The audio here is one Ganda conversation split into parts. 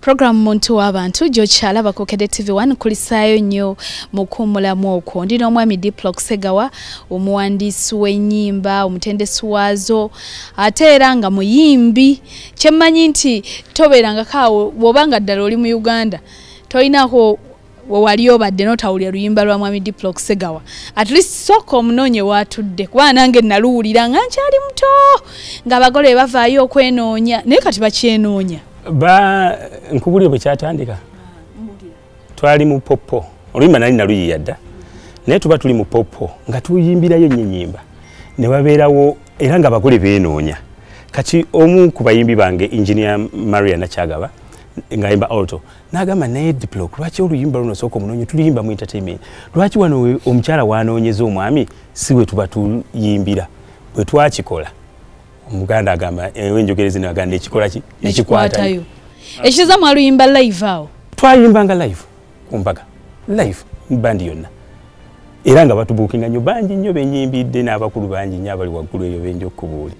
Program Omuntu w'abantu gy'okyala Bukedde TV1 kulisaayo nnyo mu kuwummulamu okwo. Ndina omwami Diplox Ssegawa, omuwandiisi w'ennyimba, omutendesi waazo, ate era nga muyimbi. Kye mmanyi nti tobeeranga kaawo bw'obanga ddala oli mu Uganda tolinaako wali obadde n'otawulira luyimba lwa mwami Diplox Ssegawa. At least sooka omunoonye waatudde kuba nange naluwulira nga nkyali muto ng'abagole bavaayo okwenoonya naye kati bakyenoonya. Nkubulire bwe kyatandika twali mu popo oluyimba nali naluyiya dda naye tuba tuli mu popo nga tuyimbirayo nnyo ennyimba ne wabeerawo era nga abagole beenoonya. Kati omu ku bayimbi bange Engineer Maria Nachagaba ngayimba alto n'agamba naye Diplox lwaki oluyimba luno sooka omunoonye tuluyimba mu entertainment lwaki wano omukyala wanoonyeza omwami si we tuba tuyimbira bwe twakikola. Omuganda agamba enjogerezi n'aganda ekikola ki ekikwatayo. Ekiza mwaluyimba live awo. Twayimbanga live kumbaga live bandi yonna. Era nga batubuukinga nnyo bangi nnyo benyimbidde n'abakulu bangi nnyo abali waggulu eyo benja okubuuli.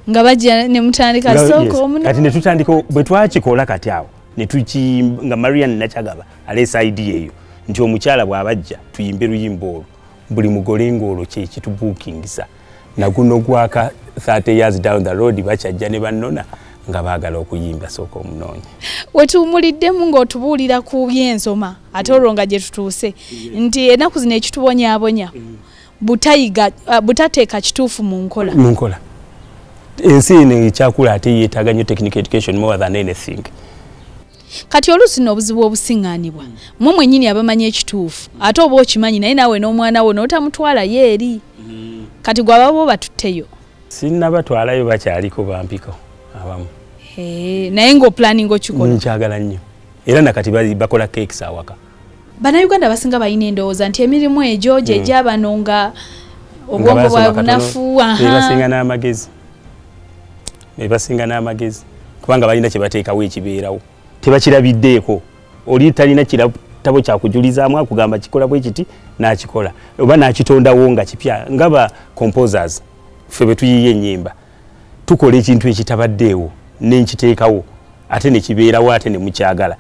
Nga bajja ne mutandika sooka omuno. Kati ne tutandika bwe twakikola kati awo ne tukiyimba Maria Nachagaba aleesa idea eyo nti omukyala bw'abajja tuyimbe luyimba olwo buli mugole ng'olwo kye kitubuukingisa. Na guno gwaka 30 years down the road bachajja ne bannona nga baagala okuyimba sooka omunoonye. Wetuwumuliddemu ng'otubuulira ku by'ensoma ate olwo nga gye tutuuse nti ennaku zino ekitubonyaabonya butateeka kituufu mu nkola. Mu nkola. Ensi eno ekyakula ate yeetaaga nnyo technical education more than anything. Kati oluusi n'obuzibu obusiŋŋaanibwa mmwe mwennyini abamanyi ekituufu ate oba okimanyi naye naawe n'omwana wo n'otamutwala ye eri. Kati gwaba bo batutteyo. Sinnabatwalayo bakyaliko bampiko abamu. Naye ng'opulaninga okikola. Nkyagala nnyo. Era nakati bakola cakes awaka. Bannayuganda basinga balina endowooza nti emirimu egyo gye gy'abano nga obwongo bwa bunafu. Bebasinga n'amagezi. Kubanga balina kye bateekawo ekibeerawo. Tebakirabiddeeko. Oli talina kirabo kyakujulizaamu akugamba kikola bwe kiti n'akikola. Oba n'akitondawo nga kipya ngaba composers ffe bwe tuyiye ennyimba. Tukola ekintu ekitabaddeewo n'enkiteekawo ate ne kibeerawo ate ne mukyagala.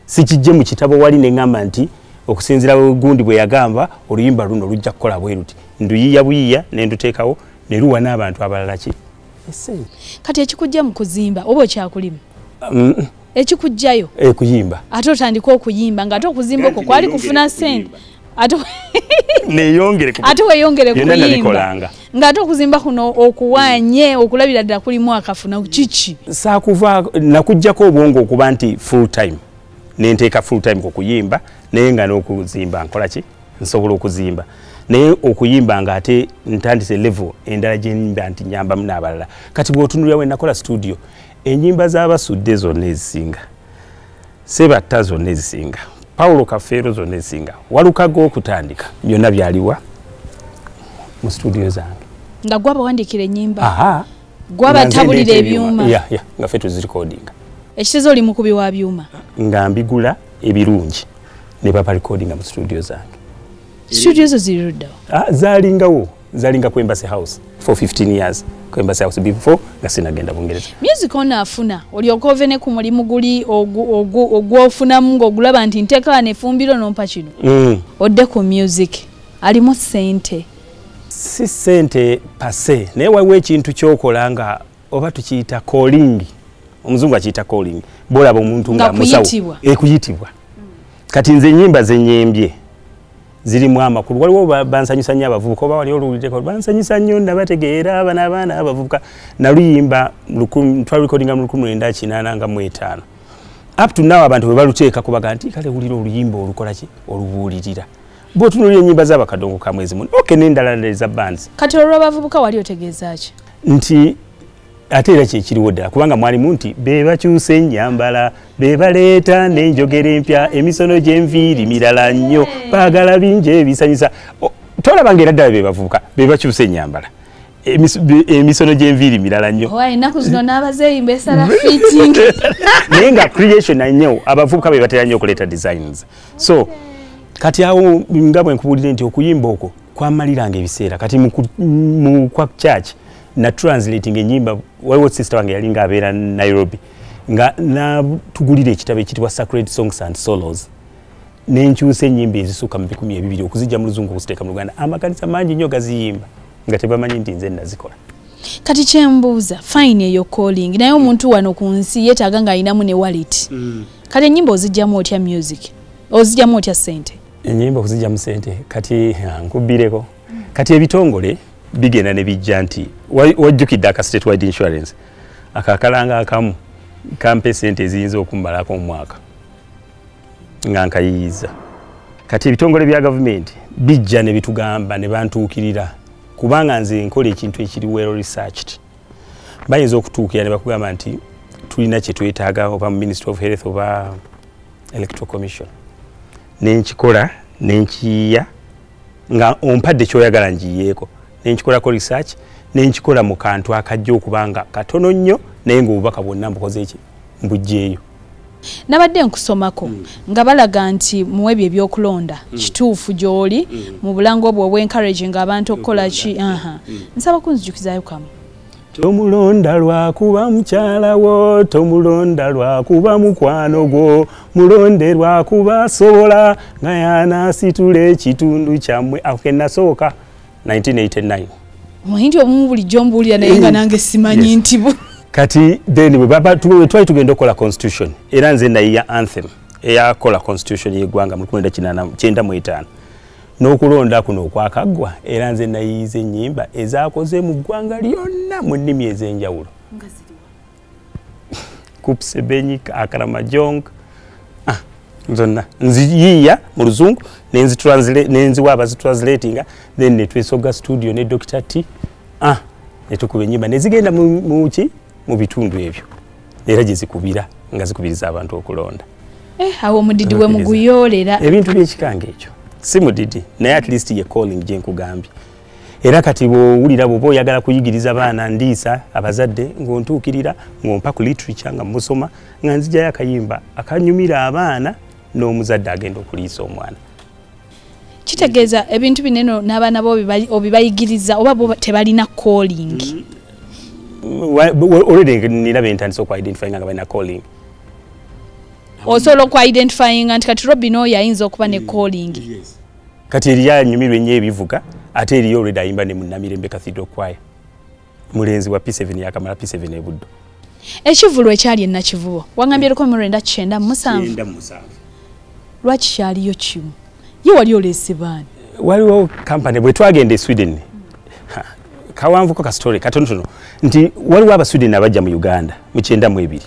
Si kijje mu kitabo wali ne ŋŋamba nti okusinziira gundi bwe yagamba oluyimba luno lujja kukola bwe luti. Nduyiya buyiya ne nduteekawo ne luwa n'abantu abalala ki. Kati ekikujja mu kuzimba oba okyakulima? Ekikujjayo kuyimba ate otandika okuyimba nga ate okuzimba okwo kwali kufuna ssente ate weeyongere kuyimba nga ate okuzimba kuno okuwaanye okulabira ddala kulimu akafuna kiki? Saakuva nakuggyako obwongo okuba nti full time nenteeka full time ku kuyimba naye nga n'okuzimba nkola ki nsobola okuzimba naye okuyimba nga ate ntandise level endala gye nyimba nti nyambamu n'abalala. Kati bw'otunulira we nakola studio ennyimba z'abasudde zonna ezisinga, Sebatta zonna ezisinga, Paulo Kafeero zonna ezisinga, Walukago okutandika byonna byaliwa mu studio zange. Nga gwabawandiikira ennyimba? Gwabatabulira ebyuma? Nga ffe tuzirekodinga. Ekitezo oli mukubi wa byuma? Nga mbigula ebirungi ne baba recordinga mu studio zange. Studio zo ziri luddawo? Zalinga ku Embassy House for 15 years. Ku Embassy House before nga sinagenda Bungereza. Music onaafuna olyoka ove ne ku mulimu guli ogwofunamu ng'ogulaba nti nteeka nefumbiro nompa kino. Odde ku music alimu ssente. Si ssente pase naye waliwo ekintu kyokola nga oba tukiyita calling. Omuzungu akiyita calling. Bw'olaba omuntu nga musawo kuyitibwa. Kati nze ennyimba ze nnyembye zirimu amakulu. Waliwo bansanyusa nnyo abavubuka oba wali oluwuliddeko bansanyusa nnyo nabategeera abaana abavubuka naluyimba twalurekodinga mu 1985. Up to now abantu bwe baluteeka kubaga nti kale wulira oluyimba olukola ki olubuulirira. Bw'otunuulira ennyimba z'abakadongo ka mwezi muno n'endala eza bands. Kati olwo abavubuka wali otegeeza ki? Nti ate era kyekiriwo ddala kubanga mwalimu nti be bakyusa ennyambala be baleeta n'enjogera empya emisono gy'enviiri mirala nnyo baagala bingi ebisanyusa. Tolaba ng'era ddala be bavubuka be bakyusa ennyambala emisono gy'enviiri mirala nnyo. Ennaku zino n'abazeeyi mbesala fitting. Naye nga creation nnyo abavubuka be batera nnyo okuleeta designs. So kati awo nga bwe nkubuulire nti okuyimba okwo kwamaliranga ebiseera kati mu kwa church na translating ennyimba waliwo sister wange yali ng'abeera Nairobi nga natugulira ekitabo ekitibwa Sacred Songs and Solos nenkyusa ennyimba ezisuka mu 200 okuzijja mu luzungu okuziteeka mu Luganda. Amakanisa mangi nnyo gaziyimba nga tebamanyi nti nze nazikola. Kati kyembuuza fine eyo calling naye omuntu wano ku nsi yeetaaga ng'ayinamu ne wallet. Kati ennyimba ozijjamu otya music? Ozijjamu otya ssente? Ennyimba okuzijjamu ssente kati nkubbireko. Kati ebitongole bigenda ne bijja nti wajjukidde aka statewide insurance akakalanga akamu kampe ssente eziyinza okummalako mu mwaka nga nkayiyiza. Kati ebitongole bya gavumenti bijja ne bitugamba ne bantuukirira kubanga nze nkola ekintu ekiri well researched. Bayinza okutuukira ne bakugamba nti tulina kye twetaaga oba mu Ministry of Health oba Electoral Commission. Nenkikola nenkiyiya nga ompadde kyoyagala njiyeeko. Nenkikolako research nenkikola mu kantu akajja okubanga katono nnyo naye ng'obubaka bwonna mbukoze eki mbujjeeyo. Nabadde nkusomako nga balaga nti mu ebyo ebyokulonda kituufu gy'oli mu bulango obwo obwencouraging abantu okukola ki. Nsaba kunzijukizaayo kamu. Tomulonda lwakuba mukyala wo, tomulonda lwakuba mukwano gwo, mulonde lwakuba asobola nga y'anaasitula ekitundu kyammwe. Awo ke nasooka 1989. Omuhindi omumu bulijjo mbuulira naye nga nange simanyi nti kati then twali tugenda okukola constitution era nze nayiya anthem eyakola constitution y'eggwanga mu 1995 n'okulonda kuno okwakaggwa era nze nayiyiza ennyimba ezaakoze mu ggwanga lyonna mu nnimi ez'enjawulo. Kupsebenyi akaramajong zonna nziyiya mu luzungu nenziwa abazitranslatinga then netwesoga studio ne Dr. T netukuba ennyimba nezigenda mu bitundu ebyo era gye zikubira nga zikubiriza abantu okulonda. Awo omudidi we muguyolera ebintu by'ekikanga ekyo si mudidi naye at least ye calling gye nkugambye. Era kati bw'owulira bw'oba oyagala kuyigiriza abaana ndiisa abazadde ng'ontuukirira ng'ompa ku literature nga musoma nga nzijayo akayimba akanyumira abaana n'omuzadde agenda okuliisa omwana. Kitegeeza ebintu binene n'abaana bo obibayigiriza oba bo tebalina calling. Already niraba entandisa okw-identifying nga balina calling. Osobola okw-identifying nti kati Robinah oyo ayinza okuba ne calling. Kati eriyo anyumirwa ennyo ebivuga ate eriyo already ayimba ne Munnamirembe Cathedral Choir. Mulenzi wa P7 yakamala P7 ebuddo. Ekivulo ekyali ennakivubo wangambye liko mu 1997. Lwaki kyaliyo kimu? Ye wali oleese baani? Waliwo kampani bwe twagenda e Sweden. Kawanvuko ka story katonotono nti waliwo aba Sweden abajja mu Uganda mu 92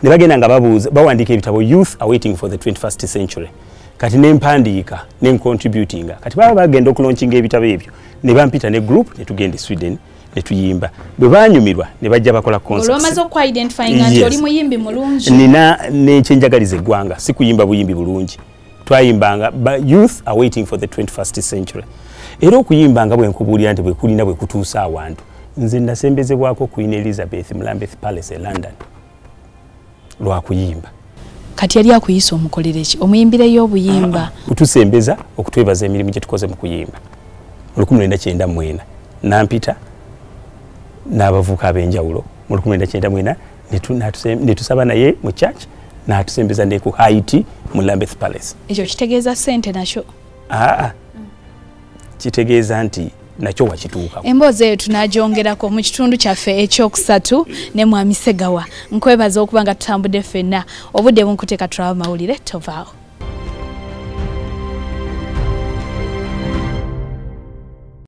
ne bagenda nga bawandiika ebitabo Youth Awaiting for the 21st Century. Kati nempandiika nencontributinga kati baba bagenda okulaunchinga ebitabo ebyo ne bampita ne group ne tugenda e Sweden ne tuyimba bwe banyumirwa ne bajja bakola concerts. Olwamaze okw-identifying nti oli muyimbi mulungi. Nina nekyenjagaliza eggwanga si kuyimba buyimbi bulungi. Twayimbanga Youth Awaiting for the 21st Century. Era okuyimbanga bwe nkubuulira nti bwe kulina bwe kutuusa awantu. Nze nasembezebwako Queen Elizabeth mu Lambeth Palace e London lwakuyimba. Kati yali akuyisa omukolera ki? Omuyimbireyo obuyimba. Kutusembeza okutwebaza emirimu gye tukoze mu kuyimba. 1994 nampita n'abavuka ab'enjawulo mu 1994 ne tusaba naye mu church n'atusembeza ne ku Haiti mu Lambeth Palace. Ekyo kitegeeza ssente nakyo? Kitegeeza nti nakyo wakituuka. Emboozi eyo tunaagyongerako mu kitundu kyaffe ekyokusatu ne Mwami Ssegawa. Nkwebaza okuba nga tutambudde ffenna obudde bunkuteeka tulaba mawulire tovaawo.